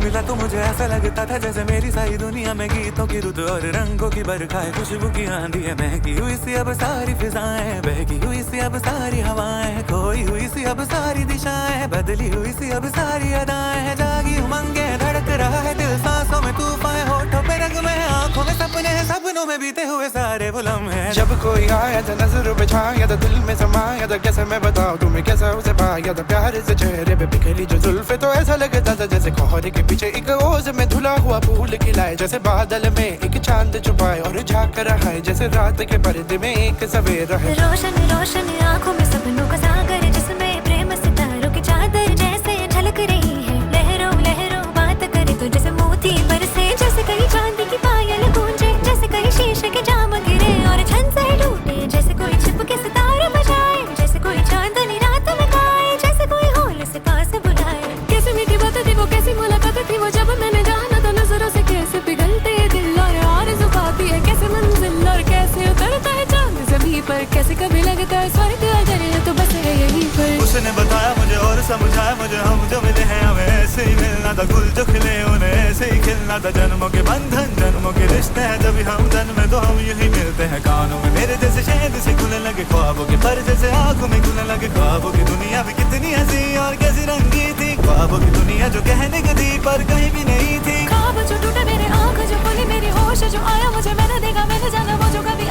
मिला तो मुझे ऐसा लगता था जैसे मेरी सारी दुनिया में गीतों की रुत और रंगों की बरखा है, खुशबू की आंधी है, महकी हुई सी अब सारी फिजाएं, बहकी हुई सी अब सारी हवाएं, खोई हुई सी अब सारी दिशाएं, बदली हुई सी अब सारी अदाएं, जागी उमंगे धड़क रहा है दिल, सांसों में तूफान, होठों पे रंग में, आंखों में सपने हैं, सपनों में बीते हुए सारे वो लम्हे। जब कोई आया था नजरों पे छाया था, दिल में समाया था, कैसे मैं बताऊं तुम्हें कैसा उसे पाया था, प्यार से चेहरे पे बिखरी जो जुल्फे, तो ऐसा लगता था जैसे कोहरे के पीछे एक ओस में धुला हुआ फूल खिलाए, जैसे बादल में एक चांद छुपाए और झांक रहा है, जैसे रात के पर्दे में एक सवेरा है। रोशन रोशन आंखों में सपनों का सागर, जिसमें प्रेम सितारों की चादर जैसे झलक रही है, लहरों लहरों बात करे तो जैसे मोती बरसे, जैसे कहीं चांदी की पायल गूंजे, जैसे कहीं शीशे के जाम गिरे और छन से टूटे, जैसे कोई छिप के सितारे बजाए, जैसे कोई चांदनी रात में गाए, जैसे कोई होल से पास बुलाए। कैसी मीठी बात थी वो, कैसी मुलाकात थी वो, जब मैंने जाना तो नजरों से कैसे पिघलते दिल और आरज़ू खाती है, कैसे मंजिल और कैसे उतरता है चांद ज़मीं पर, कैसे कभी लगता है स्वर्ग अगर है तो बस है यहीं पर। उसने बताया मुझे और समझाया मुझे, हम जो मिले हैं हमें ऐसे ही मिलना था, गुल जो खिले उन्हें ऐसे ही खिलना था, जन्मों के बंधन जन्मों के रिश्ते हैं, जब हम जन्म में तो हम यही मिलते हैं, कानों में मेरे जैसे शहद से खुलने लगे ख्वाबों के पर, जैसे आंखों में खुलने लगे ख्वाबों की दुनिया भी कितनी हंसी और कैसी रंगी थी, ख्वाबों की दुनिया जो कहने की थी पर कहीं भी नहीं थी। ख्वाब जो टूटे मेरे, आँख जो खुली मेरी, होश जो आया मुझे, मैंने देखा मैंने जाना वो जो कभी